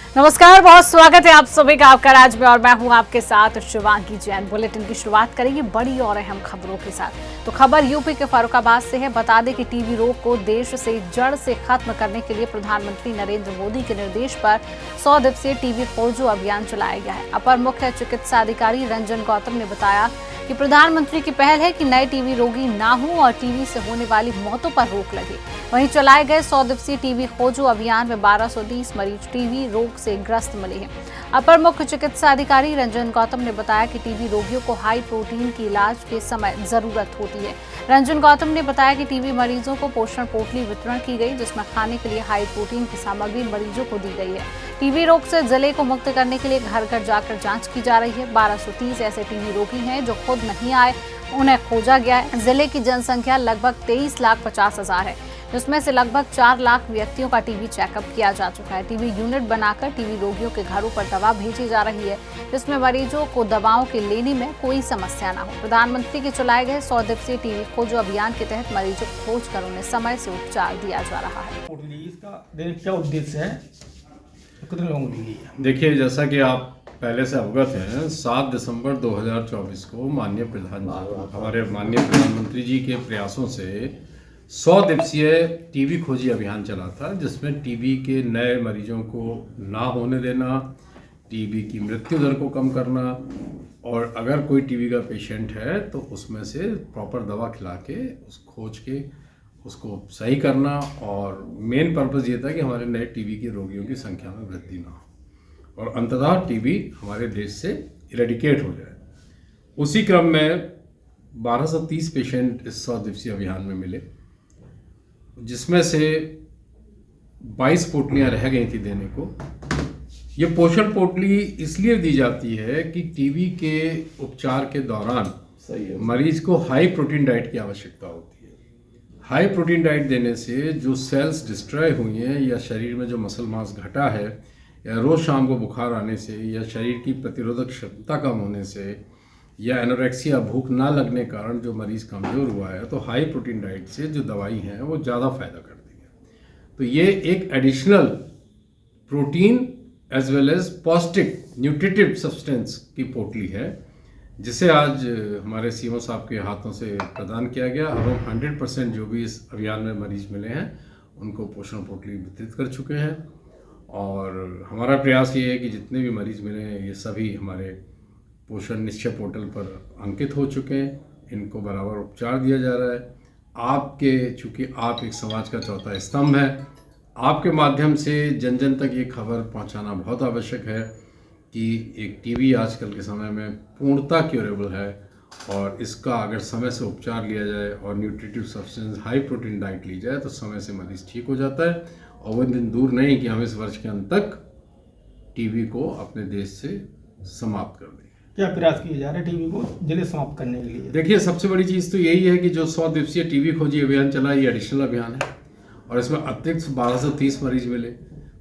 नमस्कार, बहुत स्वागत है आप सभी का आपका राज में और मैं हूं आपके साथ शिवांगी जैन। बुलेटिन की शुरुआत करेंगे बड़ी और अहम खबरों के साथ। तो खबर यूपी के फर्रुखाबाद से है। बता दें कि टीबी रोग को देश से जड़ से खत्म करने के लिए प्रधानमंत्री नरेंद्र मोदी के निर्देश पर 100 दिवसीय टीबी खोजो अभियान चलाया गया है। अपर मुख्य चिकित्सा अधिकारी रंजन गौतम ने बताया कि प्रधानमंत्री की पहल है कि नए टीबी रोगी ना हो और टीबी से होने वाली मौतों पर रोक लगे। वहीं चलाए गए 100 दिवसीय टीबी खोजो अभियान में 1230 मरीज टीबी रोग से ग्रस्त मिले हैं। अपर मुख्य चिकित्सा अधिकारी रंजन गौतम ने बताया कि टीबी रोगियों को हाई प्रोटीन की इलाज के समय जरूरत होती है। रंजन गौतम ने बताया कि टीबी मरीजों को पोषण पोटली वितरण की गई, जिसमें खाने के लिए हाई प्रोटीन की सामग्री मरीजों को दी गई है। टीबी रोग से जिले को मुक्त करने के लिए घर घर जाकर जांच की जा रही है। 1230 ऐसे टीबी रोगी हैं जो खुद नहीं आए, उन्हें खोजा गया है। जिले की जनसंख्या लगभग 23,50,000 है, जिसमें से लगभग 4 लाख व्यक्तियों का टीबी चेकअप किया जा चुका है। टीबी यूनिट बनाकर टीबी रोगियों के घरों पर दवा भेजी जा रही है, जिसमें मरीजों को दवाओं के लेने में कोई समस्या न हो। प्रधानमंत्री के चलाए गए 100 दिवसीय टीबी खोजो अभियान के तहत मरीजों को खोज कर उन्हें समय से उपचार दिया जा रहा है। इसका क्या उद्देश्य है, कितने लोगों को दी गई है? देखिए, जैसा कि आप पहले से अवगत हैं, 7 दिसंबर 2024 को हमारे माननीय प्रधानमंत्री जी के प्रयासों से 100 दिवसीय टीबी खोजी अभियान चला था, जिसमें टीबी के नए मरीजों को ना होने देना, टीबी की मृत्यु दर को कम करना और अगर कोई टीबी का पेशेंट है तो उसमें से प्रॉपर दवा खिला के उस खोज के उसको सही करना। और मेन पर्पस ये था कि हमारे नए टीबी के रोगियों की संख्या में वृद्धि ना हो और अंततः टीबी हमारे देश से इरेडिकेट हो जाए। उसी क्रम में 1230 पेशेंट इस 100 दिवसीय अभियान में मिले, जिसमें से 22 पोटलियां रह गई थी देने को। ये पोषण पोटली इसलिए दी जाती है कि टीबी के उपचार के दौरान मरीज को हाई प्रोटीन डाइट की आवश्यकता होती है। हाई प्रोटीन डाइट देने से जो सेल्स डिस्ट्रॉय हुई हैं या शरीर में जो मसल मास घटा है या रोज़ शाम को बुखार आने से या शरीर की प्रतिरोधक क्षमता कम होने से या एनोरेक्सिया भूख ना लगने के कारण जो मरीज़ कमज़ोर हुआ है, तो हाई प्रोटीन डाइट से जो दवाई हैं वो ज़्यादा फ़ायदा करती है। तो ये एक additional protein as well as पौष्टिक न्यूट्रिटिव सब्सटेंस की पोटली है, जिसे आज हमारे सीएमओ साहब के हाथों से प्रदान किया गया। अब हम 100% जो भी इस अभियान में मरीज मिले हैं उनको पोषण पोटली वितरित कर चुके हैं। और हमारा प्रयास ये है कि जितने भी मरीज मिले हैं ये सभी हमारे पोषण निश्चय पोर्टल पर अंकित हो चुके हैं, इनको बराबर उपचार दिया जा रहा है। चूँकि आप एक समाज का चौथा स्तंभ है, आपके माध्यम से जन जन तक ये खबर पहुंचाना बहुत आवश्यक है कि एक टीबी आजकल के समय में पूर्णतः क्यूरेबल है और इसका अगर समय से उपचार लिया जाए और nutritive substance high protein diet ली जाए तो समय से मरीज ठीक हो जाता है। और वो दिन दूर नहीं कि हम इस वर्ष के अंत तक टीबी को अपने देश से समाप्त कर दें। क्या प्रयास किए जा रहे हैं टीबी को जल्दी समाप्त करने के लिए? देखिए, सबसे बड़ी चीज़ तो यही है कि जो 100 दिवसीय टीबी खोजी अभियान चला, ये एडिशनल अभियान है और इसमें अतिरिक्त 1230 मरीज मिले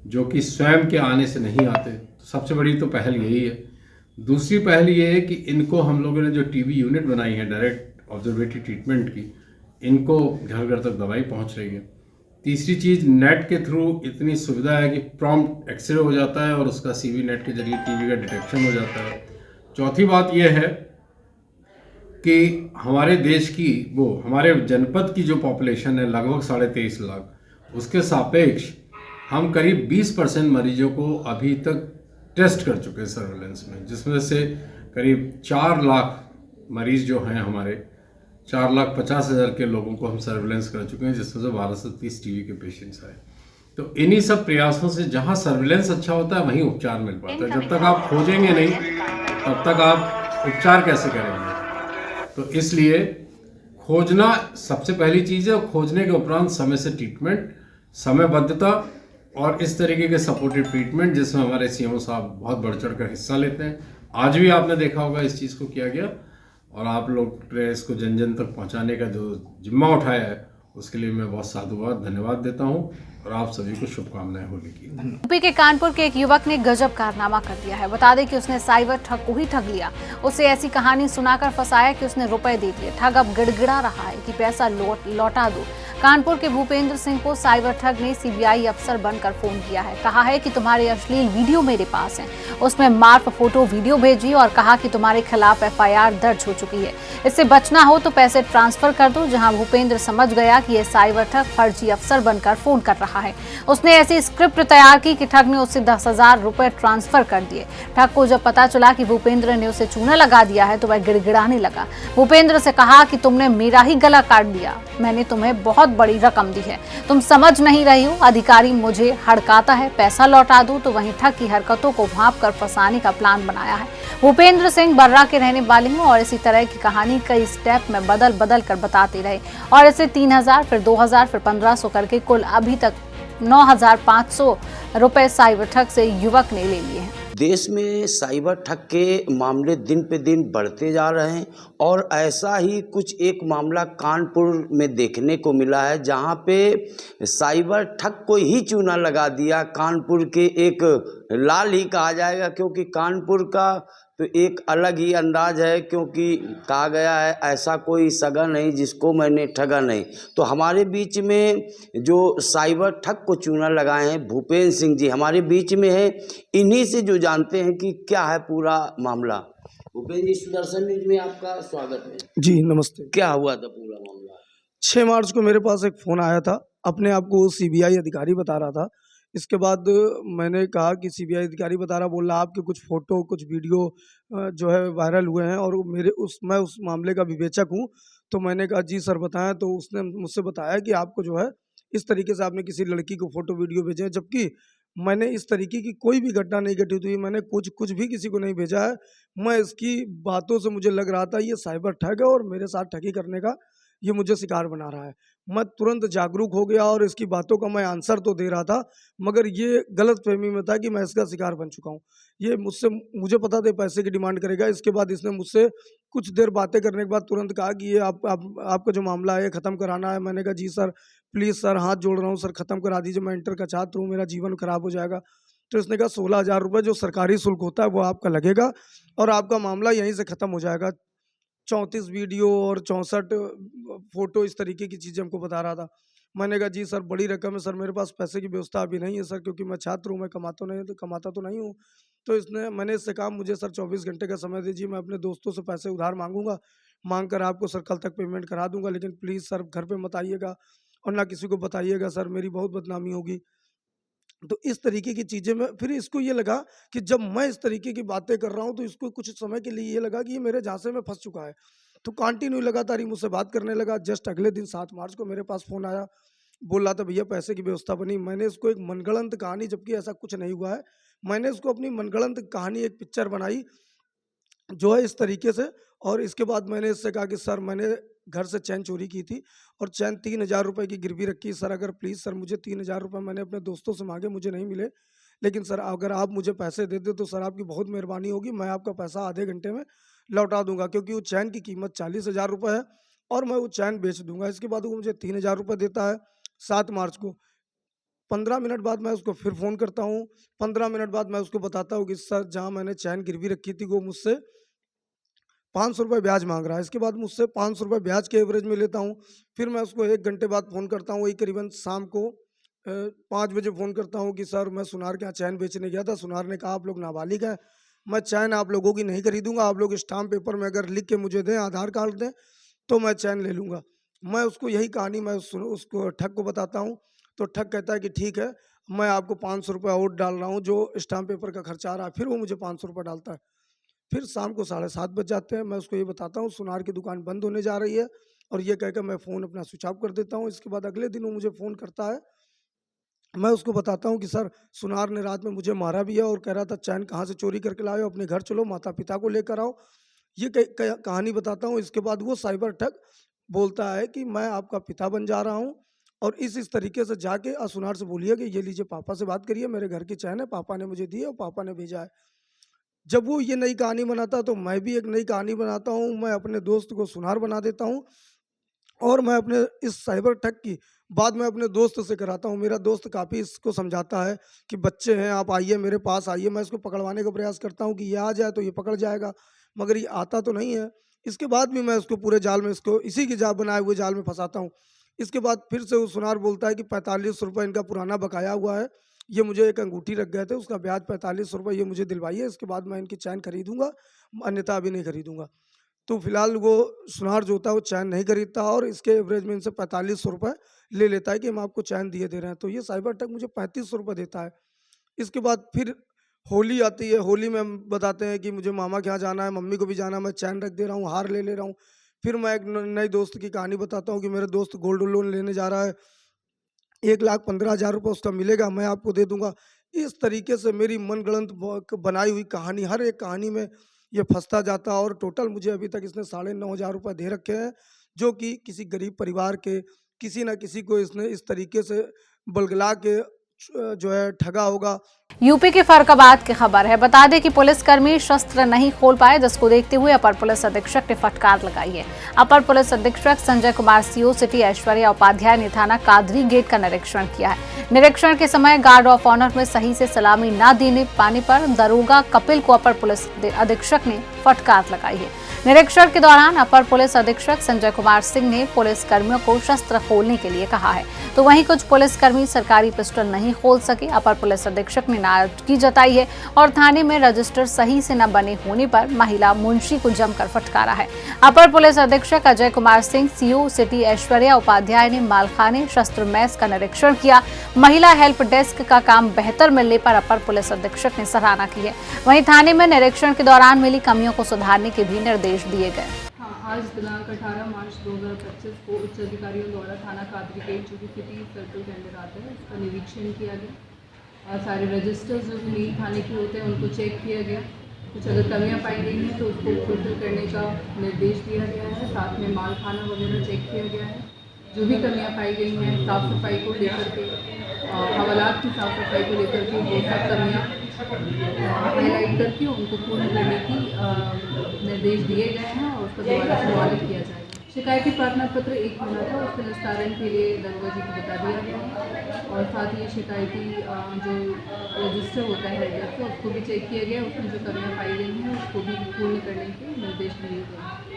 जो कि स्वयं के आने से नहीं आते। तो सबसे बड़ी तो पहल यही है। दूसरी पहल ये है कि इनको हम लोगों ने जो टीबी यूनिट बनाई है डायरेक्ट ऑब्जर्वेटरी ट्रीटमेंट की, इनको घर घर तक दवाई पहुंच रही है। तीसरी चीज़, नेट के थ्रू इतनी सुविधा है कि प्रॉम्प्ट एक्सरे हो जाता है और उसका सीवी नेट के जरिए टीबी का डिटेक्शन हो जाता है। चौथी बात यह है कि हमारे देश की हमारे जनपद की जो पॉपुलेशन है लगभग 23.5 लाख, उसके सापेक्ष हम करीब 20% मरीजों को अभी तक टेस्ट कर चुके हैं सर्वेलेंस में, जिसमें से करीब 4 लाख मरीज जो हैं हमारे 4,50,000 के लोगों को हम सर्वेलेंस कर चुके हैं, जिसमें से 1230 टीबी के पेशेंट्स आए। तो इन्हीं सब प्रयासों से जहां सर्वेलेंस अच्छा होता है वहीं उपचार मिल पाता है। जब तक आप खोजेंगे नहीं तब तक आप उपचार कैसे करेंगे? तो इसलिए खोजना सबसे पहली चीज़ है और खोजने के उपरांत समय से ट्रीटमेंट, समयबद्धता और इस तरीके के सपोर्टिव ट्रीटमेंट जिसमें हमारे सीएमओ साहब बहुत बढ़ चढ़ कर हिस्सा लेते हैं। आज भी आपने देखा होगा इस चीज़ को किया गया और आप लोग ने इसको जन जन तक पहुंचाने का जो जिम्मा उठाया है उसके लिए मैं बहुत साधुवाद धन्यवाद देता हूं और आप सभी को शुभकामनाएं होली की। यूपी के कानपुर के एक युवक ने गजब कारनामा कर दिया है। बता दें कि उसने साइबर ठग को ही ठग लिया। उसे ऐसी कहानी सुनाकर फंसाया कि उसने रुपए दे दिए। ठग अब गिड़गिड़ा रहा है कि पैसा लौटा दो। कानपुर के भूपेंद्र सिंह को साइबर ठग ने सीबीआई अफसर बनकर फोन किया है। कहा है कि तुम्हारे अश्लील वीडियो मेरे पास हैं। उसमें मार्फ फोटो वीडियो भेजी और कहा कि तुम्हारे खिलाफ एफआईआर दर्ज हो चुकी है, इससे बचना हो तो पैसे ट्रांसफर कर दो। जहां भूपेंद्र समझ गया कि यह साइबर ठग फर्जी अफसर बनकर फोन कर रहा है, उसने ऐसी स्क्रिप्ट तैयार की कि ठग ने उससे 10,000 रुपए ट्रांसफर कर दिए। ठग को जब पता चला कि भूपेंद्र ने उसे चूना लगा दिया है तो वह गिड़गिड़ाने लगा। भूपेंद्र से कहा कि तुमने मेरा ही गला काट दिया, मैंने तुम्हें बहुत बड़ी रकम दी है, तुम समझ नहीं रही हो। अधिकारी मुझे हड़काता है, पैसा लौटा दूं तो वहीं ठग की हरकतों को भांप कर फंसाने का प्लान बनाया है। भूपेंद्र सिंह बर्रा के रहने वाले हैं और इसी तरह की कहानी कई स्टेप में बदल बदल कर बताते रहे और इसे 3,000 फिर 2,000 फिर 1,500 करके कुल अभी तक 9,500 रुपए साइबर ठग से युवक ने ले लिए हैं। देश में साइबर ठग के मामले दिन पे दिन बढ़ते जा रहे हैं और ऐसा ही कुछ एक मामला कानपुर में देखने को मिला है, जहां पे साइबर ठग को ही चूना लगा दिया। कानपुर के एक लाल ही कहा जाएगा, क्योंकि कानपुर का तो एक अलग ही अंदाज है, क्योंकि कहा गया है ऐसा कोई सगा नहीं जिसको मैंने ठगा नहीं। तो हमारे बीच में जो साइबर ठग को चूना लगाए हैं भूपेंद्र सिंह जी हमारे बीच में है। इन्हीं से जो जानते हैं कि क्या है पूरा मामला। भूपेंद्र जी, सुदर्शन न्यूज में आपका स्वागत है। जी नमस्ते। क्या हुआ था पूरा मामला? 6 मार्च को मेरे पास एक फ़ोन आया था, अपने आप को सीबीआई अधिकारी बता रहा था। इसके बाद मैंने कहा कि सीबीआई अधिकारी बता रहा, बोल रहा आपके कुछ फ़ोटो कुछ वीडियो जो है वायरल हुए हैं और मैं उस मामले का विवेचक हूँ। तो मैंने कहा जी सर बताएं। तो उसने मुझसे बताया कि आपको जो है इस तरीके से आपने किसी लड़की को फ़ोटो वीडियो भेजे हैं, जबकि मैंने इस तरीके की कोई भी घटना नहीं घटित हुई, मैंने कुछ भी किसी को नहीं भेजा है। मैं इसकी बातों से मुझे लग रहा था ये साइबर ठग है और मेरे साथ ठगी करने का ये मुझे शिकार बना रहा है। मैं तुरंत जागरूक हो गया और इसकी बातों का मैं आंसर तो दे रहा था, मगर ये गलतफहमी में था कि मैं इसका शिकार बन चुका हूँ। ये मुझे पता था पैसे की डिमांड करेगा। इसके बाद इसने मुझसे कुछ देर बातें करने के बाद तुरंत कहा कि ये आपका जो मामला है ये ख़त्म कराना है। मैंने कहा जी सर प्लीज़ सर हाथ जोड़ रहा हूँ सर, ख़त्म करा दीजिए, मैं इंटर का छात्र हूँ, मेरा जीवन खराब हो जाएगा। तो इसने कहा 16,000 रुपये जो सरकारी शुल्क होता है वो आपका लगेगा और आपका मामला यहीं से ख़त्म हो जाएगा। 34 वीडियो और 64 फ़ोटो इस तरीके की चीज़ें हमको बता रहा था। मैंने कहा जी सर बड़ी रकम है सर, मेरे पास पैसे की व्यवस्था अभी नहीं है सर, क्योंकि मैं छात्र हूँ, मैं कमाता तो नहीं हूँ। तो मैंने इससे कहा मुझे सर 24 घंटे का समय दीजिए, मैं अपने दोस्तों से पैसे उधार मांगूंगा, मांग कर आपको सर कल तक पेमेंट करा दूंगा, लेकिन प्लीज़ सर घर पे मत आइएगा और ना किसी को बताइएगा सर, मेरी बहुत बदनामी होगी। तो इस तरीके की चीज़ें में फिर इसको ये लगा कि जब मैं इस तरीके की बातें कर रहा हूँ तो इसको कुछ समय के लिए ये लगा कि ये मेरे झांसे में फंस चुका है। तो कंटिन्यू लगातार ही मुझसे बात करने लगा। जस्ट अगले दिन 7 मार्च को मेरे पास फ़ोन आया, बोल रहा था भैया पैसे की व्यवस्था बनी। मैंने इसको एक मनगढ़ंत कहानी, जबकि ऐसा कुछ नहीं हुआ है, मैंने इसको अपनी मनगढ़ंत कहानी एक पिक्चर बनाई जो है इस तरीके से। और इसके बाद मैंने इससे कहा कि सर मैंने घर से चैन चोरी की थी और चैन 3,000 रुपये की गिरवी रखी सर, अगर प्लीज़ सर मुझे 3,000 रुपये मैंने अपने दोस्तों से मांगे, मुझे नहीं मिले, लेकिन सर अगर आप मुझे पैसे दे दे तो सर आपकी बहुत मेहरबानी होगी, मैं आपका पैसा आधे घंटे में लौटा दूंगा, क्योंकि वो चैन की कीमत 40,000 रुपये है और मैं वो चैन बेच दूंगा। इसके बाद वो मुझे 3,000 रुपये देता है 7 मार्च को। 15 मिनट बाद मैं उसको फिर फ़ोन करता हूँ। 15 मिनट बाद मैं उसको बताता हूँ कि सर जहाँ मैंने चैन गिरवी रखी थी वो मुझसे 500 रुपये ब्याज मांग रहा है। इसके बाद मुझसे 500 रुपये ब्याज के एवरेज में लेता हूँ। फिर मैं उसको 1 घंटे बाद फ़ोन करता हूँ, वही करीबन शाम को 5 बजे फ़ोन करता हूँ कि सर मैं सुनार के यहाँ चैन बेचने गया था, सुनार ने कहा आप लोग नाबालिग हैं, मैं चैन आप लोगों की नहीं खरीदूंगा, आप लोग स्टाम्प पेपर में अगर लिख के मुझे दें, आधार कार्ड दें तो मैं चैन ले लूँगा। मैं उसको यही कहानी मैं उसको ठग को बताता हूँ। तो ठग कहता है कि ठीक है मैं आपको 500 रुपये और डाल रहा हूँ, जो स्टाम्प पेपर का खर्चा आ रहा है। फिर वो मुझे 500 रुपये डालता है। फिर शाम को 7:30 बज जाते हैं। मैं उसको ये बताता हूँ सुनार की दुकान बंद होने जा रही है और ये कहकर मैं फ़ोन अपना स्विच ऑफ कर देता हूँ। इसके बाद अगले दिन वो मुझे फ़ोन करता है। मैं उसको बताता हूँ कि सर सुनार ने रात में मुझे मारा भी है और कह रहा था चैन कहाँ से चोरी करके लाए हो, अपने घर चलो, माता पिता को लेकर आओ। ये कहानी बताता हूँ। इसके बाद वो साइबर ठग बोलता है कि मैं आपका पिता बन जा रहा हूँ और इस तरीके से जाके सुनार से बोलिए कि ये लीजिए पापा से बात करिए, मेरे घर की चैन है, पापा ने मुझे दी है और पापा ने भेजा है। जब वो ये नई कहानी बनाता तो मैं भी एक नई कहानी बनाता हूँ। मैं अपने दोस्त को सुनार बना देता हूँ और मैं अपने इस साइबर ठग की बात मैं अपने दोस्त से कराता हूँ। मेरा दोस्त काफ़ी इसको समझाता है कि बच्चे हैं, आप आइए मेरे पास आइए। मैं इसको पकड़वाने का प्रयास करता हूँ कि ये आ जाए तो ये पकड़ जाएगा, मगर ये आता तो नहीं है। इसके बाद भी मैं उसको पूरे जाल में, इसको इसी के जाल बनाए हुए जाल में फंसाता हूँ। इसके बाद फिर से वो सुनार बोलता है कि 45 रुपये इनका पुराना बकाया हुआ है, ये मुझे एक अंगूठी रख गए थे, उसका ब्याज 45 रुपये, ये मुझे दिलवाइए, इसके बाद मैं इनकी चैन खरीदूंगा, अन्यथा अभी नहीं खरीदूंगा। तो फिलहाल वो सुनार जो होता है वो चैन नहीं खरीदता और इसके एवरेज में इनसे 45 रुपये ले लेता है कि हम आपको चैन दिए दे रहे हैं। तो ये साइबर ठग मुझे 35 रुपये देता है। इसके बाद फिर होली आती है, होली में हम बताते हैं कि मुझे मामा के यहाँ जाना है, मम्मी को भी जाना है, मैं चैन रख दे रहा हूँ, हार ले रहा हूँ। फिर मैं एक नई दोस्त की कहानी बताता हूँ कि मेरे दोस्त गोल्ड लोन लेने जा रहा है, 1,15,000 रुपये उसका मिलेगा, मैं आपको दे दूंगा। इस तरीके से मेरी मनगढ़ंत बनाई हुई कहानी, हर एक कहानी में ये फंसता जाता और टोटल मुझे अभी तक इसने 9,500 रुपये दे रखे हैं, जो कि किसी गरीब परिवार के किसी न किसी को इसने इस तरीके से बलगला के जो है ठगा होगा। यूपी के फर्रुखाबाद की खबर है। बता दें कि पुलिसकर्मी शस्त्र नहीं खोल पाए, जिसको देखते हुए अपर पुलिस अधीक्षक ने फटकार लगाई है। अपर पुलिस अधीक्षक संजय कुमार सीओ सिटी ऐश्वर्या उपाध्याय ने थाना कादरी गेट का निरीक्षण किया है। निरीक्षण के समय गार्ड ऑफ ऑनर में सही से सलामी न देने पाने पर दरोगा कपिल को अपर पुलिस अधीक्षक ने फटकार लगाई है। निरीक्षण के दौरान अपर पुलिस अधीक्षक संजय कुमार सिंह ने पुलिस कर्मियों को शस्त्र खोलने के लिए कहा है, तो वहीं कुछ पुलिसकर्मी सरकारी पिस्टल नहीं खोल सके। अपर पुलिस अधीक्षक ने नाराजगी जताई है और थाने में रजिस्टर सही से न बने होने पर महिला मुंशी को जमकर फटकारा है। अपर पुलिस अधीक्षक अजय कुमार सिंह सीओ सिटी ऐश्वर्या उपाध्याय ने मालखाने शस्त्र मैस का निरीक्षण किया। महिला हेल्प डेस्क का काम बेहतर मिलने पर अपर पुलिस अधीक्षक ने सराहना की है। वहीं थाने में निरीक्षण के दौरान मिली कमियों को सुधारने के भी निर्देश दिए गए। आज दिनांक 18 मार्च 2025 को उच्च अधिकारियों द्वारा थाना कादरी गेट जो कि सिटी सर्कल के अंदर आता है, उसका निरीक्षण किया गया और सारे रजिस्टर्स जो भी मेन थाने के होते हैं उनको चेक किया गया। कुछ अगर कमियां पाई गई हैं तो उसको फुलफिल करने का निर्देश दिया गया है। साथ में माल खाना वगैरह चेक किया गया है। जो भी कमियां पाई गई हैं साफ़ सफाई को लेकर के, हवालात की साफ़ सफाई को लेकर के, वो सब कमियाँ हाईलाइट करके उनको पूर्ण करने की निर्देश दिए गए हैं और उसका दोबारा संचालित किया जाएगा। शिकायती प्रार्थना पत्र एक होना था, उसके निस्तारण के लिए दरोगा जी को बता दिया गया है और साथ ही शिकायती जो रजिस्टर होता है तो उसको भी चेक किया गया। उसमें जो कमियाँ पाई गई हैं उसको भी पूर्ण करने के निर्देश दिए गए हैं।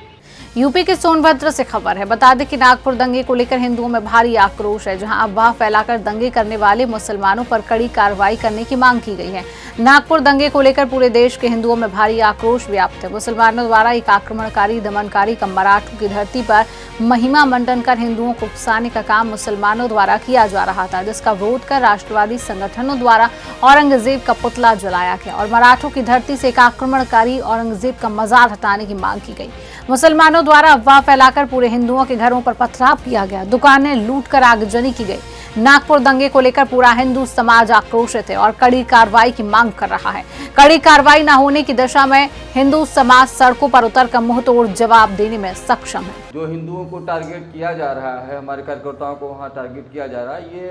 यूपी के सोनभद्र से खबर है। बता दें कि नागपुर दंगे को लेकर हिंदुओं में भारी आक्रोश है, जहां अफवाह फैलाकर दंगे करने वाले मुसलमानों पर कड़ी कार्रवाई करने की मांग की गई है। नागपुर दंगे को लेकर पूरे देश के हिंदुओं में भारी आक्रोश व्याप्त है। मुसलमानों द्वारा एक आक्रमणकारी दमनकारी मराठों की धरती पर महिमा मंडन कर हिंदुओं को उकसाने का काम मुसलमानों द्वारा किया जा रहा था, जिसका विरोध कर राष्ट्रवादी संगठनों द्वारा औरंगजेब का पुतला जलाया गया और मराठों की धरती से एक आक्रमणकारी औरंगजेब का मजार हटाने की मांग की गई। मुसलमानों द्वारा अफवाह फैलाकर पूरे हिंदुओं के घरों पर पथराव किया गया, दुकानें लूटकर आगजनी की गई। नागपुर दंगे को लेकर पूरा हिंदू समाज आक्रोशित है और कड़ी कार्रवाई की मांग कर रहा है। कड़ी कार्रवाई न होने की दशा में हिंदू समाज सड़कों पर उतरकर मुंहतोड़ जवाब देने में सक्षम है। जो हिंदुओं को टारगेट किया जा रहा है, हमारे कार्यकर्ताओं को वहाँ टारगेट किया जा रहा है, ये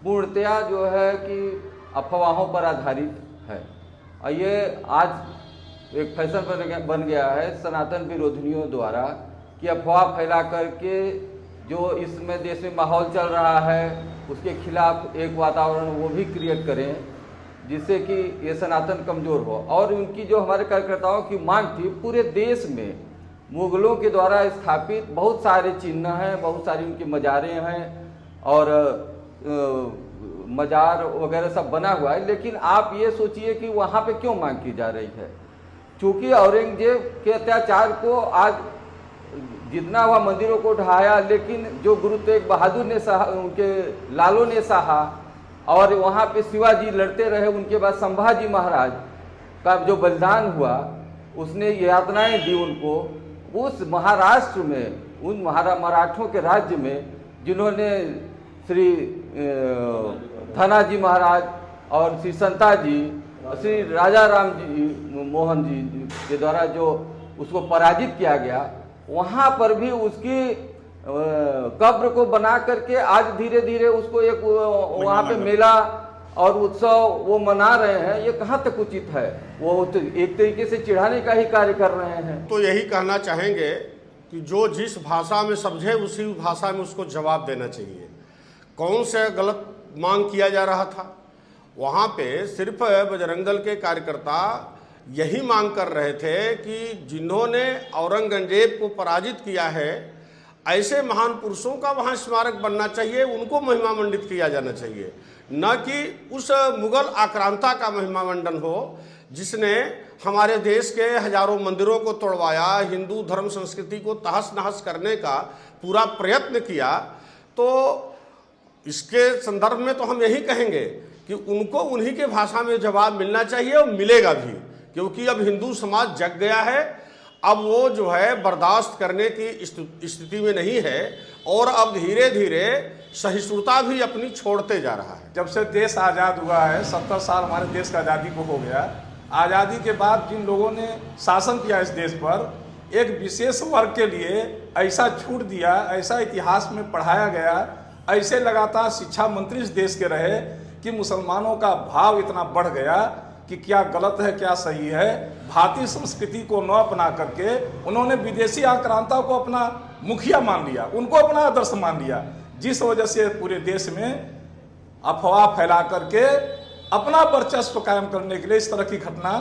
पूर्णतया जो है कि अफवाहों पर आधारित है और ये आज एक फैशन बन गया है सनातन विरोधियों द्वारा कि अफवाह फैला करके जो इसमें देश में माहौल चल रहा है उसके खिलाफ एक वातावरण वो भी क्रिएट करें जिससे कि ये सनातन कमज़ोर हो। और उनकी जो हमारे कार्यकर्ताओं की मांग थी, पूरे देश में मुगलों के द्वारा स्थापित बहुत सारे चिन्ह हैं, बहुत सारी उनकी मज़ारें हैं और मज़ार वगैरह सब बना हुआ है, लेकिन आप ये सोचिए कि वहाँ पे क्यों मांग की जा रही है। चूँकि औरंगजेब के अत्याचार को आज जितना हुआ मंदिरों को ढहाया, लेकिन जो गुरु तेग बहादुर ने सहा, उनके लालों ने सहा और वहाँ पे शिवाजी लड़ते रहे, उनके बाद संभाजी महाराज का जो बलिदान हुआ उसने यातनाएं दी उनको। उस महाराष्ट्र में उन मराठों के राज्य में जिन्होंने श्री धनाजी महाराज और श्री संता जी, श्री राजा राम जी मोहन जी के द्वारा जो उसको पराजित किया गया, वहाँ पर भी उसकी कब्र को बना करके आज धीरे धीरे उसको एक वहाँ पे मेला और उत्सव वो मना रहे हैं। ये कहाँ तक उचित है? वो एक तरीके से चिढ़ाने का ही कार्य कर रहे हैं। तो यही कहना चाहेंगे कि जो जिस भाषा में समझे उसी भाषा में उसको जवाब देना चाहिए। कौन से गलत मांग किया जा रहा था? वहाँ पे सिर्फ बजरंग दल के कार्यकर्ता यही मांग कर रहे थे कि जिन्होंने औरंगजेब को पराजित किया है, ऐसे महान पुरुषों का वहाँ स्मारक बनना चाहिए, उनको महिमा मंडित किया जाना चाहिए, न कि उस मुगल आक्रांता का महिमा मंडन हो जिसने हमारे देश के हजारों मंदिरों को तोड़वाया, हिंदू धर्म संस्कृति को तहस नहस करने का पूरा प्रयत्न किया। तो इसके संदर्भ में तो हम यही कहेंगे कि उनको उन्हीं के भाषा में जवाब मिलना चाहिए और मिलेगा भी, क्योंकि अब हिंदू समाज जग गया है। अब वो जो है बर्दाश्त करने की स्थिति में नहीं है और अब धीरे धीरे सहिष्णुता भी अपनी छोड़ते जा रहा है। जब से देश आज़ाद हुआ है, 70 साल हमारे देश का आज़ादी को हो गया। आज़ादी के बाद जिन लोगों ने शासन किया इस देश पर, एक विशेष वर्ग के लिए ऐसा छूट दिया, ऐसा इतिहास में पढ़ाया गया, ऐसे लगातार शिक्षा मंत्री इस देश के रहे कि मुसलमानों का भाव इतना बढ़ गया कि क्या गलत है क्या सही है। भारतीय संस्कृति को न अपना करके उन्होंने विदेशी आक्रांता को अपना मुखिया मान लिया, उनको अपना आदर्श मान लिया, जिस वजह से पूरे देश में अफवाह फैला करके अपना वर्चस्व कायम करने के लिए इस तरह की घटना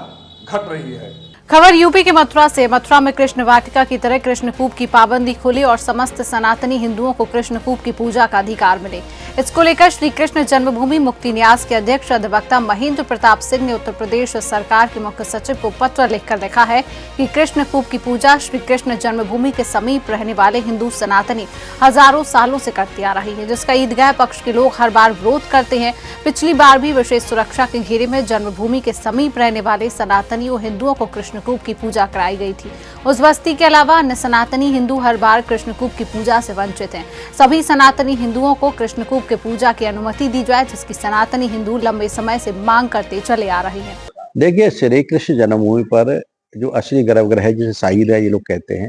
घट रही है। खबर यूपी के मथुरा से। मथुरा में कृष्ण वाटिका की तरह कृष्णकूप की पाबंदी खुली और समस्त सनातनी हिंदुओं को कृष्णकूप की पूजा का अधिकार मिले। इसको लेकर श्री कृष्ण जन्मभूमि मुक्ति न्यास के अध्यक्ष अधिवक्ता महेंद्र प्रताप सिंह ने उत्तर प्रदेश सरकार के मुख्य सचिव को पत्र लिखकर लिखा है कि कृष्णकूप की पूजा श्री कृष्ण जन्मभूमि के समीप रहने वाले हिंदू सनातनी हजारों सालों से करती आ रही है, जिसका ईदगाह पक्ष के लोग हर बार विरोध करते हैं। पिछली बार भी विशेष सुरक्षा के घेरे में जन्मभूमि के समीप रहने वाले सनातनियों हिंदुओं को कृष्णकूप की पूजा कराई गई थी। उस बस्ती के अलावा अन्य सनातनी हिंदू हर बार कृष्णकूप की पूजा से वंचित हैं। सभी सनातनी हिंदुओं को कृष्णकूप के पूजा की अनुमति दी जाए, जिसकी सनातनी हिंदू लंबे समय से मांग करते चले आ रहे हैं। देखिए, श्री कृष्ण जन्मभूमि पर जो असली गर्भगृह है, जिसे साहिल है ये लोग कहते हैं,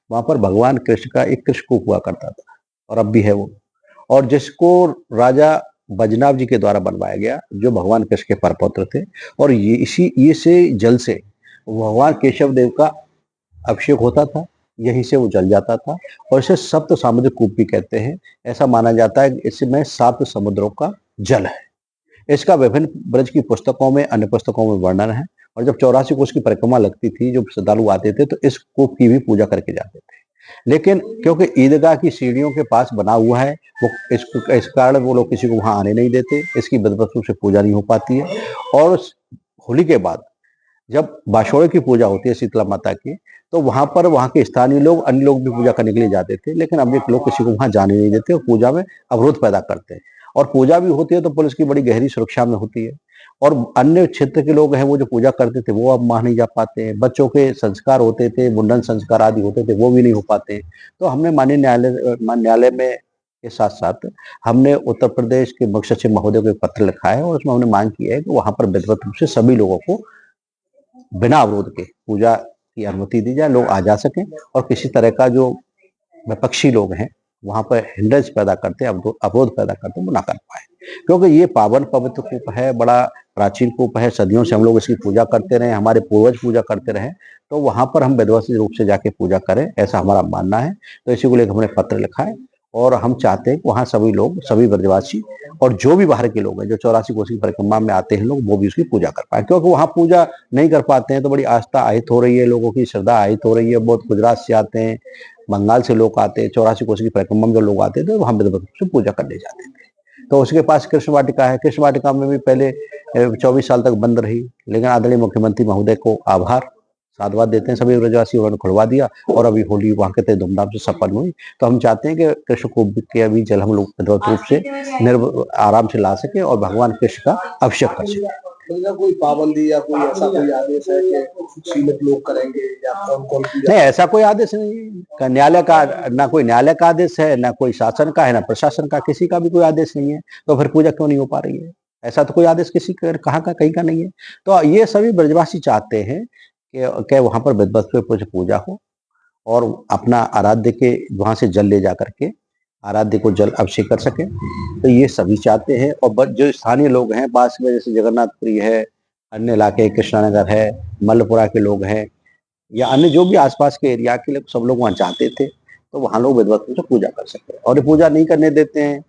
वहां पर भगवान कृष्ण का एक कृष्णकूप हुआ करता था और अब भी है वो, और जिसको राजा बजनाभ जी के द्वारा बनवाया गया, जो भगवान कृष्ण के परपौत्र थे। और ये से जल से भगवान केशव देव का अभिषेक होता था, यहीं से वो जल जाता था और इसे सप्त सामुद्रिक कूप भी कहते हैं। ऐसा माना जाता है कि इसमें 7 समुद्रों का जल है। इसका विभिन्न ब्रज की पुस्तकों में, अन्य पुस्तकों में वर्णन है। और जब 84 कोस की परिक्रमा लगती थी, जो श्रद्धालु आते थे तो इस कूप की भी पूजा करके जाते थे। लेकिन क्योंकि ईदगाह की सीढ़ियों के पास बना हुआ है, वो इस कारण वो लोग किसी को वहां आने नहीं देते, इसकी विधिवत रूप से पूजा नहीं हो पाती है। और होली के बाद जब बाशोड़े की पूजा होती है शीतला माता की, तो वहां पर वहां के स्थानीय लोग, अन्य लोग भी पूजा करने के लिए जाते थे, लेकिन अब ये लोग किसी को वहां जाने नहीं देते और पूजा में अवरोध पैदा करते हैं। और पूजा भी होती है तो पुलिस की बड़ी गहरी सुरक्षा में होती है, और अन्य क्षेत्र के लोग हैं वो जो पूजा करते थे वो अब वहां नहीं जा पाते हैं। बच्चों के संस्कार होते थे, मुंडन संस्कार आदि होते थे, वो भी नहीं हो पाते हैं। तो हमने माननीय न्यायालय में के साथ साथ हमने उत्तर प्रदेश के मुख्य सचिव महोदय को एक पत्र लिखा है और उसमें हमने मांग की है कि वहां पर विधिवत रूप से सभी लोगों को बिना अवरोध के पूजा की अनुमति दी जाए, लोग आ जा सकें और किसी तरह का जो विपक्षी लोग हैं वहां पर हिंड्रेंस पैदा करते हैं, अवरोध पैदा करते हैं, वो ना कर पाए। क्योंकि ये पावन पवित्र कूप है, बड़ा प्राचीन कूप है, सदियों से हम लोग इसकी पूजा करते रहे, हमारे पूर्वज पूजा करते रहे, तो वहां पर हम विधिवत रूप से जाके पूजा करें, ऐसा हमारा मानना है। तो इसी को लेकर हमने पत्र लिखा है और हम चाहते हैं कि वहाँ सभी लोग, सभी ब्रजवासी और जो भी बाहर के लोग हैं, जो 84 कोस की परिक्रमा में आते हैं लोग, वो भी उसकी पूजा कर पाए। क्योंकि वहाँ पूजा नहीं कर पाते हैं तो बड़ी आस्था आहित हो रही है, लोगों की श्रद्धा आहित हो रही है। बहुत गुजरात से आते हैं, बंगाल से लोग आते हैं, 84 कोस की परिक्रमा में जो लोग आते थे वहाँ विधिवत रूप से पूजा करने जाते थे। तो उसके पास कृष्ण वाटिका है। कृष्ण वाटिका में भी पहले 24 साल तक बंद रही, लेकिन आदरणीय मुख्यमंत्री महोदय को आभार साधुवाद देते हैं सभी ब्रजवासी, उन्होंने खुलवा दिया और अभी होली वहां के धूमधाम से संपन्न हुई। तो हम चाहते हैं कि कृष्ण कूप के अभी जल हम लोग विधिवत रूप से आराम से ला सके और भगवान कृष्ण का अभिषेक कर सके। कोई पाबंदी या कोई ऐसा कोई आदेश है कि सीमित लोग करेंगे या कौन नहीं, ऐसा कोई आदेश नहीं है। न्यायालय का ना कोई न्यायालय का आदेश है, ना कोई शासन का है, ना प्रशासन का, किसी का भी कोई आदेश नहीं है। तो फिर पूजा क्यों नहीं हो पा रही है? ऐसा तो कोई आदेश किसी कहाँ का कहीं का नहीं है। तो ये सभी ब्रजवासी चाहते हैं कि वहां पर विधिवत रूप से पूजा हो और अपना आराध्य के वहां से जल ले जा करके आराध्य को जल अभिषेक कर सके। तो ये सभी चाहते हैं। और जो स्थानीय लोग हैं पास में, जैसे जगन्नाथपुरी है, अन्य इलाके कृष्णानगर है, मल्लपुरा के लोग हैं या अन्य जो भी आसपास के एरिया के लोग, सब लोग वहाँ चाहते थे तो वहाँ लोग विधिवत रूप से पूजा कर सकते हैं। और ये पूजा नहीं करने देते हैं,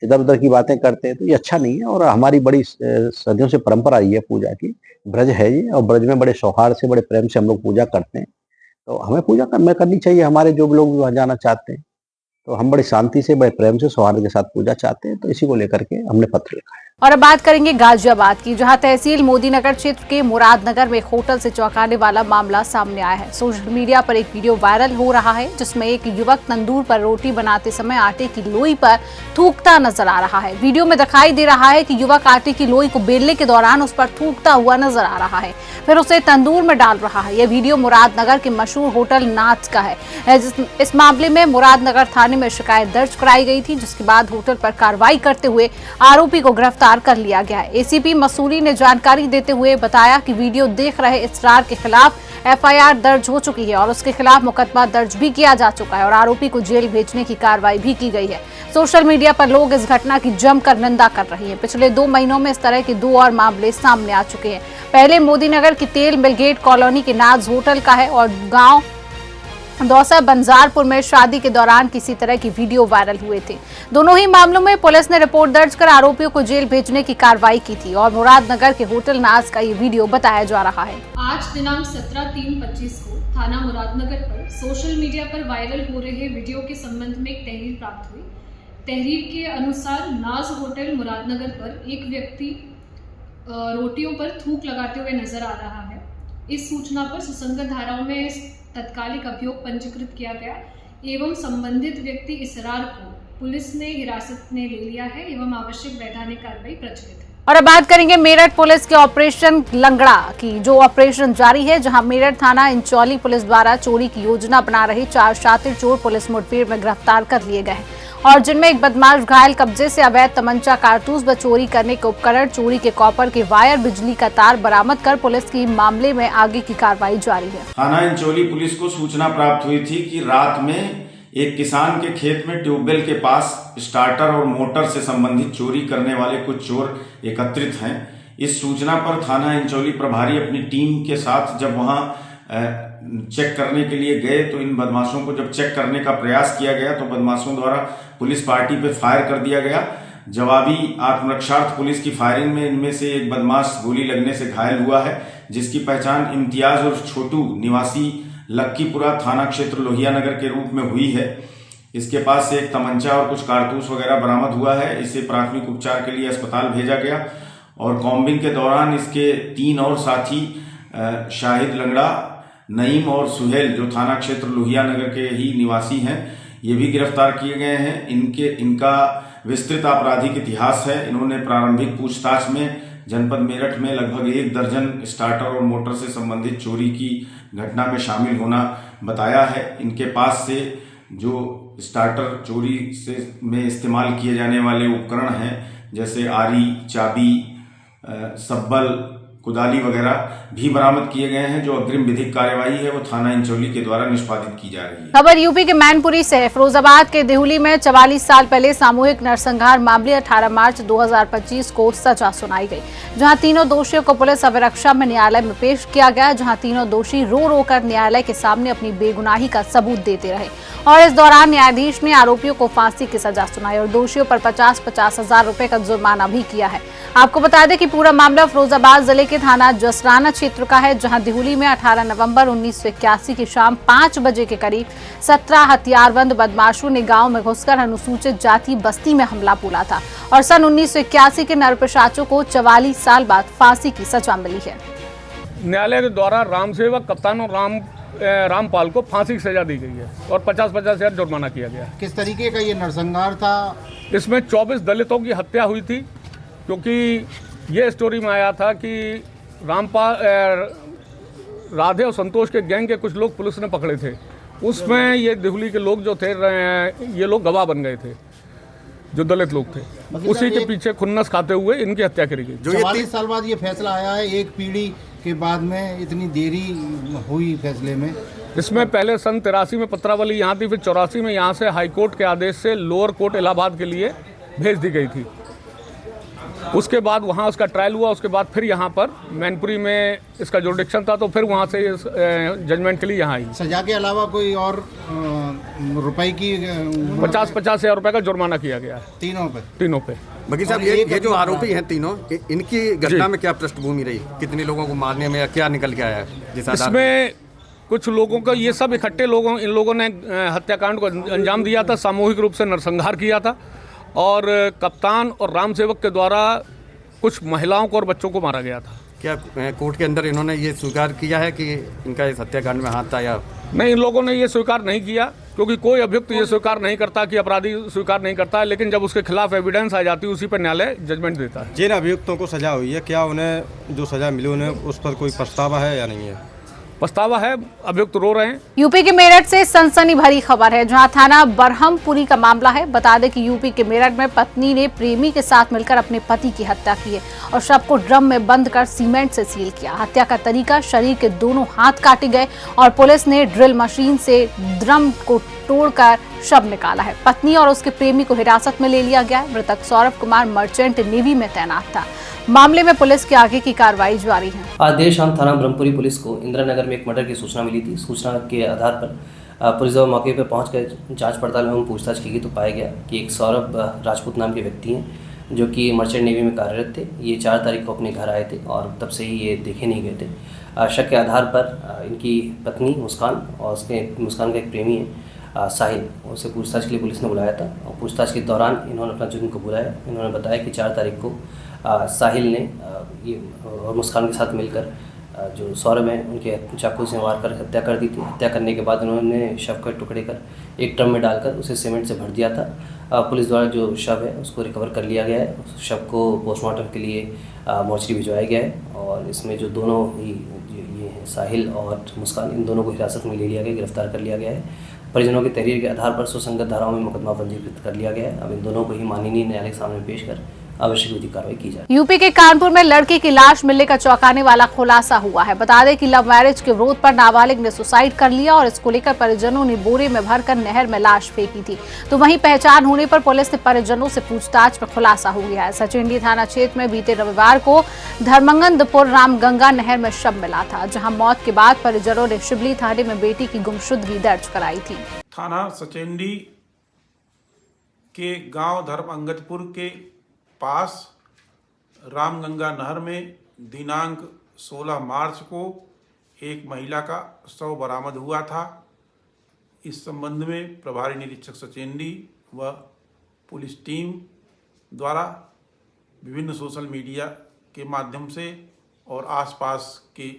इधर उधर की बातें करते हैं, तो ये अच्छा नहीं है। और हमारी बड़ी सदियों से परंपरा रही है पूजा की, ब्रज है ये, और ब्रज में बड़े सौहार्द से, बड़े प्रेम से हम लोग पूजा करते हैं। तो हमें पूजा करनी चाहिए, हमारे जो लोग वहाँ जाना चाहते हैं। तो हम बड़ी शांति से, बड़े प्रेम से, सौहार्द के साथ पूजा चाहते हैं, तो इसी को लेकर के हमने पत्र लिखा है। और अब बात करेंगे गाजियाबाद की, जहां तहसील मोदीनगर क्षेत्र के मुरादनगर में होटल से चौंकाने वाला मामला सामने आया है। सोशल मीडिया पर एक वीडियो वायरल हो रहा है जिसमें एक युवक तंदूर पर रोटी बनाते समय आटे की लोई पर थूकता नजर आ रहा है। वीडियो में दिखाई दे रहा है कि युवक आटे की लोई को बेलने के दौरान उस पर थूकता हुआ नजर आ रहा है, फिर उसे तंदूर में डाल रहा है। यह वीडियो मुरादनगर के मशहूर होटल नाथ का है। इस मामले में मुरादनगर थाने में शिकायत दर्ज कराई गई थी, जिसके बाद होटल पर कार्रवाई करते हुए आरोपी को गिरफ्तार कर लिया गया है। एसीपी मसूरी ने जानकारी देते हुए बताया कि वीडियो देख रहे इसरार के खिलाफ एफआईआर दर्ज हो चुकी है और उसके खिलाफ मुकदमा दर्ज भी किया जा चुका है और आरोपी को जेल भेजने की कार्रवाई भी की गई है। सोशल मीडिया पर लोग इस घटना की जमकर निंदा कर रहे हैं। पिछले 2 महीनों में इस तरह के 2 और मामले सामने आ चुके हैं। पहले मोदीनगर की तेल मिलगेट कॉलोनी के नाज होटल का है और गाँव दौसा बंजारपुर में शादी के दौरान किसी तरह की वीडियो वायरल हुए थे। दोनों ही मामलों में पुलिस ने रिपोर्ट दर्ज कर आरोपियों को जेल भेजने की कार्रवाई की थी और मुरादनगर के होटल नाज का ये वीडियो बताया जा रहा है। आज दिनांक 17/3/25 को थाना मुरादनगर पर सोशल मीडिया पर वायरल हो रहे वीडियो के संबंध में एक तहरीर प्राप्त हुई। तहरीर के अनुसार नाज होटल मुरादनगर पर एक व्यक्ति रोटियों पर थूक लगाते हुए नजर आ रहा है। इस सूचना पर सुसंगत धाराओं में तत्कालिक अभियोग पंजीकृत किया गया एवं संबंधित व्यक्ति इसरार को पुलिस ने हिरासत में ले लिया है एवं आवश्यक वैधानिक कार्रवाई प्रचलित है। और अब बात करेंगे मेरठ पुलिस के ऑपरेशन लंगड़ा की, जो ऑपरेशन जारी है, जहां मेरठ थाना इंचौली पुलिस द्वारा चोरी की योजना बना रहे 4 शातिर चोर पुलिस मुठभेड़ में गिरफ्तार कर लिए गए हैं और जिनमें एक बदमाश घायल कब्जे से अवैध तमंचा, कारतूस व चोरी करने के उपकरण, चोरी के कॉपर के वायर, बिजली का तार बरामद कर पुलिस की मामले में आगे की कार्रवाई जारी है। थाना इंचौली पुलिस को सूचना प्राप्त हुई थी कि रात में एक किसान के खेत में ट्यूबवेल के पास स्टार्टर और मोटर से संबंधित चोरी करने वाले कुछ चोर एकत्रित हैं। इस सूचना पर थाना इंचौली प्रभारी अपनी टीम के साथ जब वहां चेक करने के लिए गए तो इन बदमाशों को जब चेक करने का प्रयास किया गया तो बदमाशों द्वारा पुलिस पार्टी पे फायर कर दिया गया। जवाबी आत्मरक्षार्थ पुलिस की फायरिंग में इनमें से एक बदमाश गोली लगने से घायल हुआ है, जिसकी पहचान इम्तियाज और छोटू निवासी लक्कीपुरा थाना क्षेत्र लोहिया नगर के रूप में हुई है। इसके पास से एक तमंचा और कुछ कारतूस वगैरह बरामद हुआ है। इसे प्राथमिक उपचार के लिए अस्पताल भेजा गया और कॉम्बिंग के दौरान इसके 3 और साथी शाहिद लंगड़ा, नईम और सुहेल, जो थाना क्षेत्र लोहिया नगर के ही निवासी हैं, ये भी गिरफ्तार किए गए हैं। इनका विस्तृत आपराधिक इतिहास है। इन्होंने प्रारंभिक पूछताछ में जनपद मेरठ में लगभग 1 दर्जन स्टार्टर और मोटर से संबंधित चोरी की घटना में शामिल होना बताया है। इनके पास से जो स्टार्टर चोरी से में इस्तेमाल किए जाने वाले उपकरण हैं, जैसे आरी, चाबी, सब्बल, कुदाली वगैरह भी बरामद किए गए हैं। जो अग्रिम विधिक कार्यवाही है वो थाना इंचौली के द्वारा निष्पादित की जा रही है। खबर यूपी के मैनपुरी से है। फिरोजाबाद के देहुली में 44 साल पहले सामूहिक नरसंहार मामले 18 मार्च 2025 को सजा सुनाई गई, जहां तीनों दोषियों को पुलिस अभिरक्षा में न्यायालय में पेश किया गया, जहां तीनों दोषी रो रो कर न्यायालय के सामने अपनी बेगुनाही का सबूत देते रहे और इस दौरान न्यायाधीश ने आरोपियों को फांसी की सजा सुनाई और दोषियों पर 50-50 हजार रुपए का जुर्माना भी किया है। आपको बता दें कि पूरा मामला फिरोजाबाद जिले के थाना जसराना क्षेत्र का है, जहां देहुली में 18 नवंबर 1981 की शाम 5 बजे के करीब 17 हथियारबंद बदमाशों ने गांव में घुसकर अनुसूचित जाति बस्ती में हमला बोला था और सन 1981 के नरपिशाचों को 44 साल बाद फांसी की सजा मिली है। न्यायालय के द्वारा रामसेवक कप्तान और रामपाल को फांसी की सजा दी गई है और 50-50 हजार जुर्माना किया गया। किस तरीके का ये नरसंहार था? इसमें 24 दलितों की हत्या हुई थी, क्योंकि ये स्टोरी में आया था कि रामपाल, राधे और संतोष के गैंग के कुछ लोग पुलिस ने पकड़े थे। उसमें ये देहुली के लोग जो थे, ये लोग गवाह बन गए थे, जो दलित लोग थे। उसी के पीछे खुन्नस खाते हुए इनकी हत्या करी गई। 44 साल बाद ये फैसला आया है, एक पीढ़ी के बाद में इतनी देरी हुई फैसले में। इसमें पहले सन 83 में पत्रावली यहाँ थी, फिर 84 में यहाँ से हाईकोर्ट के आदेश से लोअर कोर्ट इलाहाबाद के लिए भेज दी गई थी। उसके बाद वहाँ उसका ट्रायल हुआ, उसके बाद फिर यहाँ पर मैनपुरी में इसका जुरिडिक्शन था, तो फिर वहाँ से जजमेंट के लिए यहाँ आई। सजा के अलावा कोई और रुपए की 50-50 हजार रुपए का जुर्माना किया गया है तीनों पे। वकील साहब, ये जो आरोपी हैं तीनों, इनकी घटना में क्या पृष्ठभूमि रही? कितने लोगों को मारने में क्या निकल के आया है? इसमें कुछ लोगों का ये सब इकट्ठे इन लोगों ने हत्याकांड को अंजाम दिया था, सामूहिक रूप से नरसंहार किया था और कप्तान और राम सेवक के द्वारा कुछ महिलाओं को और बच्चों को मारा गया था। क्या कोर्ट के अंदर इन्होंने ये स्वीकार किया है कि इनका इस हत्याकांड में हाथ था या नहीं? इन लोगों ने ये स्वीकार नहीं किया, क्योंकि कोई अभियुक्त ये स्वीकार नहीं करता कि अपराधी स्वीकार नहीं करता है, लेकिन जब उसके खिलाफ एविडेंस आ जाती है उसी पर न्यायालय जजमेंट देता है। जिन अभियुक्तों को सजा हुई है, क्या उन्हें जो सजा मिली उन्हें उस पर कोई पछतावा है या नहीं है? पछतावा है, अभियुक्त रो रहे हैं। यूपी के मेरठ से सनसनी भरी खबर है, जहां थाना बरहमपुरी का मामला है। बता दें कि यूपी के मेरठ में पत्नी ने प्रेमी के साथ मिलकर अपने पति की हत्या की है और शव को ड्रम में बंद कर सीमेंट से सील किया। हत्या का तरीका, शरीर के दोनों हाथ काटे गए और पुलिस ने ड्रिल मशीन से ड्रम को तोड़कर शव निकाला है। पत्नी और उसके प्रेमी को हिरासत में ले लिया गया है। मृतक सौरभ कुमार मर्चेंट नेवी में तैनात था। मामले में पुलिस की आगे की कार्रवाई जारी है। आज देर शाम थाना ब्रह्मपुरी पुलिस को इंदिरा नगर में एक मर्डर की सूचना मिली थी। सूचना के आधार पर पुलिस जब मौके पर पहुंचकर जांच पड़ताल एवं पूछताछ की गई तो पाया गया कि एक सौरभ राजपूत नाम के व्यक्ति हैं जो कि मर्चेंट नेवी में कार्यरत थे। ये 4 तारीख को अपने घर आए थे और तब से ही ये देखे नहीं गए थे। शक के आधार पर इनकी पत्नी मुस्कान और मुस्कान का एक प्रेमी है साहिल, उसे पूछताछ के लिए पुलिस ने बुलाया था और पूछताछ के दौरान इन्होंने अपना जुर्म को बुलाया। इन्होंने बताया कि 4 तारीख को साहिल ने ये और मुस्कान के साथ मिलकर जो सौरभ हैं उनके चाकू से वार कर हत्या कर दी थी। हत्या करने के बाद उन्होंने शव के टुकड़े कर एक ड्रम में डालकर उसे सीमेंट से भर दिया था। पुलिस द्वारा जो शव है उसको रिकवर कर लिया गया है। उस शव को पोस्टमार्टम के लिए मोर्चरी भिजवाया गया है और इसमें जो दोनों ही ये हैं साहिल और मुस्कान, इन दोनों को हिरासत में ले लिया गया, गिरफ्तार कर लिया गया है। परिजनों की तहरीर के आधार पर सुसंगत धाराओं में मुकदमा पंजीकृत कर लिया गया है। अब इन दोनों को ही माननीय न्यायालय के सामने पेश कर आवश्यक विधिक कार्रवाई की जाए। यूपी के कानपुर में लड़की की लाश मिलने का चौंकाने वाला खुलासा हुआ है। बता दें कि लव मैरिज के विरोध पर नाबालिग ने सुसाइड कर लिया और इसको लेकर परिजनों ने बोरे में भरकर नहर में लाश फेंकी थी। तो वहीं पहचान होने पर पुलिस ने परिजनों से पूछताछ पर खुलासा हो गया है। सचिंडी थाना क्षेत्र में बीते रविवार को धर्मंगंदपुर रामगंगा नहर में शव मिला था, जहां मौत के बाद परिजनों ने शिवली थाने में बेटी की गुमशुदगी दर्ज कराई थी। थाना सचिंडी के गांव धर्मंगतपुर के पास रामगंगा नहर में दिनांक 16 मार्च को एक महिला का शव बरामद हुआ था। इस संबंध में प्रभारी निरीक्षक सचिंडी व पुलिस टीम द्वारा विभिन्न सोशल मीडिया के माध्यम से और आसपास के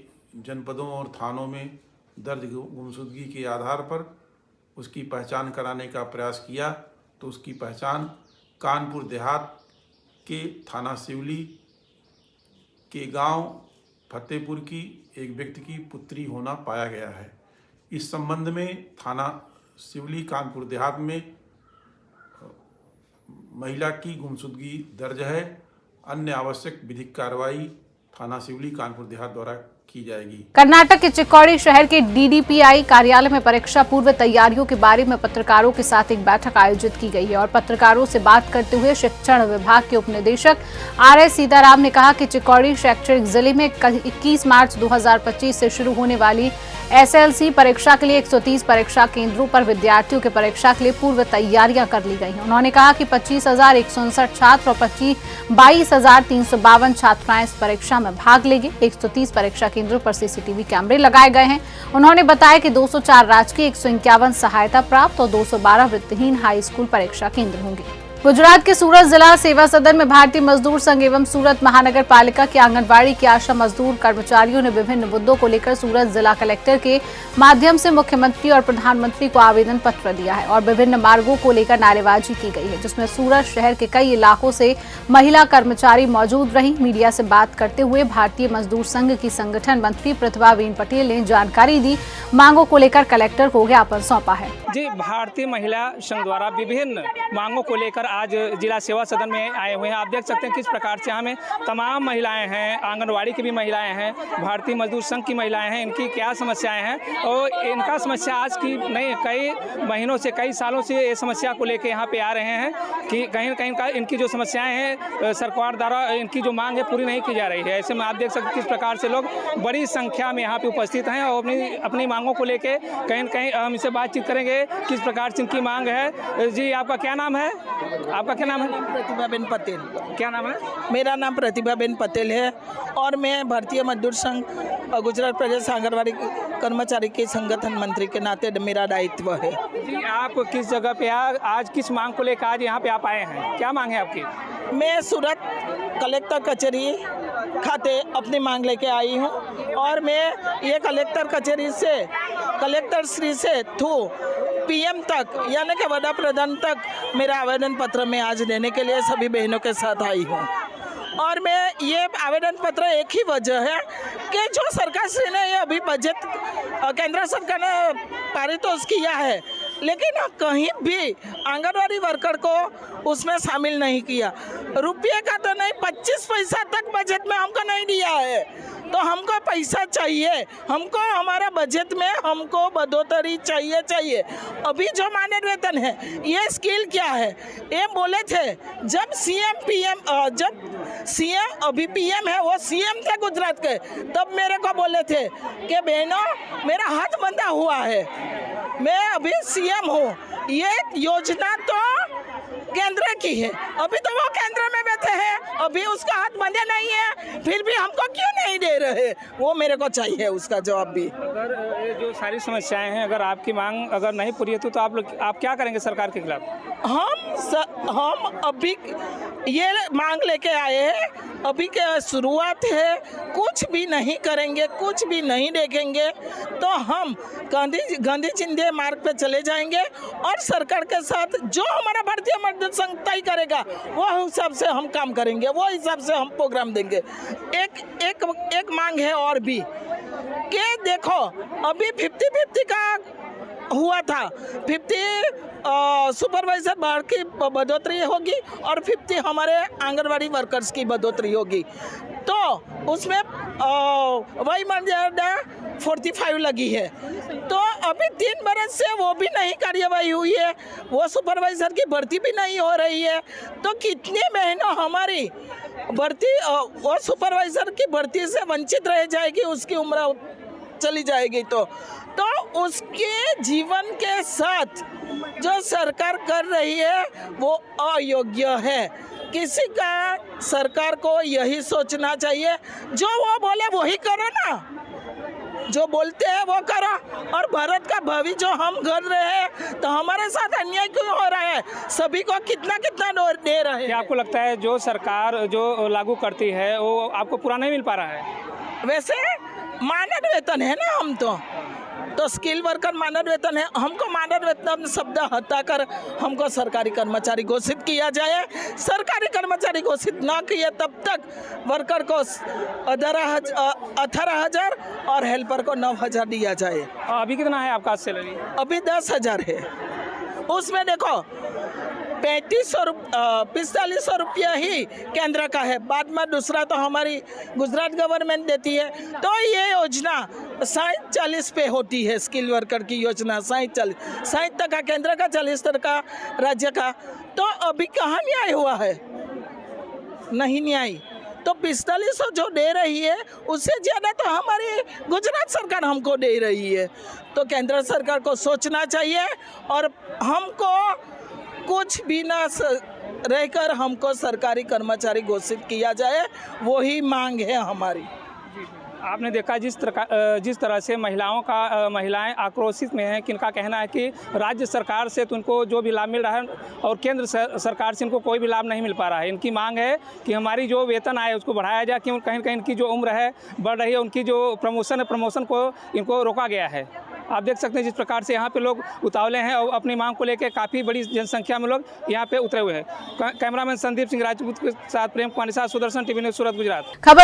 जनपदों और थानों में दर्ज गुमशुदगी के आधार पर उसकी पहचान कराने का प्रयास किया तो उसकी पहचान कानपुर देहात के थाना शिवली के गांव फतेहपुर की एक व्यक्ति की पुत्री होना पाया गया है। इस संबंध में थाना शिवली कानपुर देहात में महिला की गुमशुदगी दर्ज है। अन्य आवश्यक विधिक कार्रवाई थाना शिवली कानपुर देहात द्वारा की जाएगी। कर्नाटक के चिक्कोड़ी शहर के डीडीपीआई कार्यालय में परीक्षा पूर्व तैयारियों के बारे में पत्रकारों के साथ एक बैठक आयोजित की गई है और पत्रकारों से बात करते हुए शिक्षण विभाग के उपनिदेशक आर.एस. सीताराम ने कहा कि चिक्कोड़ी शैक्षणिक जिले में 21 मार्च 2025 से शुरू होने वाली एसएलसी परीक्षा के लिए 130 परीक्षा केंद्रों पर विद्यार्थियों के परीक्षा के लिए पूर्व तैयारियां कर ली गई हैं। उन्होंने कहा कि 25,159 छात्र और 22,352 छात्राएं इस परीक्षा में भाग लेंगे। 130 परीक्षा केंद्रों पर सीसीटीवी कैमरे लगाए गए हैं। उन्होंने बताया कि 204 राजकीय, 151 सहायता प्राप्त और 212 वृत्तिहीन हाई स्कूल परीक्षा केंद्र होंगे। गुजरात के सूरत जिला सेवा सदन में भारतीय मजदूर संघ एवं सूरत महानगर पालिका के आंगनबाड़ी की आशा मजदूर कर्मचारियों ने विभिन्न मुद्दों को लेकर सूरत जिला कलेक्टर के माध्यम से मुख्यमंत्री और प्रधानमंत्री को आवेदन पत्र दिया है और विभिन्न मार्गों को लेकर नारेबाजी की गई है, जिसमें सूरत शहर के कई इलाकों से महिला कर्मचारी मौजूद रही। मीडिया से बात करते हुए भारतीय मजदूर संघ की संगठन मंत्री प्रतिभाबेन पटेल ने जानकारी दी। मांगों को लेकर कलेक्टर को ज्ञापन सौंपा है। जी, भारतीय महिला संघ द्वारा विभिन्न मांगों को लेकर आज जिला सेवा सदन में आए हुए हैं। आप देख सकते हैं किस प्रकार से हमें तमाम महिलाएं हैं, आंगनवाड़ी की भी महिलाएं हैं, भारतीय मजदूर संघ की महिलाएं हैं, इनकी क्या समस्याएं हैं और इनका समस्या आज की नहीं, कई महीनों से, कई सालों से ये समस्या को लेकर यहाँ पे आ रहे हैं कि कहीं न कहीं इनकी जो समस्याएं हैं सरकार द्वारा इनकी जो मांग है पूरी नहीं की जा रही है। ऐसे में आप देख सकते हैं किस प्रकार से लोग बड़ी संख्या में यहाँ पे उपस्थित हैं और अपनी मांगों को लेकर कहीं न कहीं हम इनसे बातचीत करेंगे किस प्रकार से इनकी मांग है। जी, आपका क्या नाम है? आपका क्या नाम है? प्रतिभाबेन पटेल। क्या नाम है? मेरा नाम प्रतिभाबेन पटेल है और मैं भारतीय मजदूर संघ और गुजरात प्रदेश आंगनबाड़ी कर्मचारी के संगठन मंत्री के नाते मेरा दायित्व है। जी, आप किस जगह पे आज किस मांग को लेकर आज यहाँ पे आप आए हैं, क्या मांग है आपकी? मैं सूरत कलेक्टर कचहरी खाते अपनी मांग लेके आई हूँ और मैं ये कलेक्टर कचहरी से कलेक्टर श्री से पीएम तक यानी कि वड़ा प्रधान तक मेरा आवेदन पत्र मैं आज देने के लिए सभी बहनों के साथ आई हूँ। और मैं ये आवेदन पत्र एक ही वजह है कि जो सरकार श्री ने ये अभी बजट केंद्र सरकार ने पारित किया है, लेकिन कहीं भी आंगनवाड़ी वर्कर को उसमें शामिल नहीं किया। रुपये का तो नहीं, 25 पैसा तक बजट में हमको नहीं दिया है। तो हमको पैसा चाहिए, हमको हमारा बजट में हमको बढ़ोतरी चाहिए। अभी जो मानद वेतन है ये स्किल क्या है, ये बोले थे जब सीएम अभी पीएम है, वो सीएम थे गुजरात के, तब मेरे को बोले थे कि बहनों मेरा हाथ बंधा हुआ है, मैं अभी सीएम हूँ, ये योजना तो केंद्र की है। अभी तो वो केंद्र में बैठे हैं, अभी उसका हाथ बंधे नहीं है, फिर भी हमको क्यों नहीं दे रहे, वो मेरे को चाहिए उसका जवाब भी। अगर ये जो सारी समस्याएं हैं, अगर आपकी मांग अगर नहीं पूरी है तो आप क्या करेंगे सरकार के खिलाफ? हम अभी ये मांग लेके आए हैं, अभी के शुरुआत है, कुछ भी नहीं करेंगे, कुछ भी नहीं देखेंगे तो हम गांधी चिंधे मार्ग पे चले जाएंगे और सरकार के साथ जो हमारा भारतीय मजदूर संघ तय करेगा वो हिसाब से हम काम करेंगे, वो हिसाब से हम प्रोग्राम देंगे। एक मांग है और भी कि देखो अभी 50-50 का हुआ था, 50 सुपरवाइजर बाढ़ की बढ़ोतरी होगी और 50 हमारे आंगनवाड़ी वर्कर्स की बढ़ोतरी होगी, तो उसमें वही मर्यादा 45 लगी है। तो अभी 3 बरस से वो भी नहीं कार्यवाही हुई है, वो सुपरवाइजर की भर्ती भी नहीं हो रही है, तो कितनी बहनों हमारी भर्ती वो सुपरवाइजर की भर्ती से वंचित रह जाएगी, उसकी उम्र चली जाएगी। तो उसके जीवन के साथ जो सरकार कर रही है वो अयोग्य है। किसी का सरकार को यही सोचना चाहिए, जो वो बोले वही करो ना, जो बोलते हैं वो करो। और भारत का भविष्य जो हम कर रहे हैं तो हमारे साथ अन्याय क्यों हो रहा है, सभी को कितना दे रहे हैं। क्या आपको लगता है जो सरकार जो लागू करती है वो आपको पूरा नहीं मिल पा रहा है? वैसे मानद वेतन है ना, हम तो स्किल वर्कर मानद वेतन है, हमको मानद वेतन शब्द हटाकर हमको सरकारी कर्मचारी घोषित किया जाए। सरकारी कर्मचारी घोषित ना किए तब तक वर्कर को 18,000 और हेल्पर को 9,000 दिया जाए। अभी कितना है आपका सैलरी? अभी 10,000 है। उसमें देखो 4500 रुपया ही केंद्र का है, बाद में दूसरा तो हमारी गुजरात गवर्नमेंट देती है। तो ये योजना 60-40 पे होती है, स्किल वर्कर की योजना 60% केंद्र का, 40% राज्य का। तो अभी कहाँ न्याय हुआ है? नहीं न्याय। तो 4500 जो दे रही है उससे ज़्यादा तो हमारी गुजरात सरकार हमको दे रही है। तो केंद्र सरकार को सोचना चाहिए और हमको कुछ भी ना रहकर हमको सरकारी कर्मचारी घोषित किया जाए, वही मांग है हमारी। आपने देखा जिस तरह से महिलाएं आक्रोशित में हैं, किनका कहना है कि राज्य सरकार से तो उनको जो भी लाभ मिल रहा है और केंद्र सरकार से इनको कोई भी लाभ नहीं मिल पा रहा है। इनकी मांग है कि हमारी जो वेतन आय उसको बढ़ाया जाए, क्यों कहीं कहीं इनकी जो उम्र है बढ़ रही है, उनकी जो प्रमोशन को इनको रोका गया है। आप देख सकते हैं जिस प्रकार से यहाँ पे लोग उतावले हैं और अपनी मांग को लेकर काफ़ी बड़ी जनसंख्या में लोग यहाँ पे उतरे हुए हैं। कैमरामैन संदीप सिंह राजपूत के साथ प्रेम कुमार, सुदर्शन टीवी न्यूज़, सूरत, गुजरात। खबर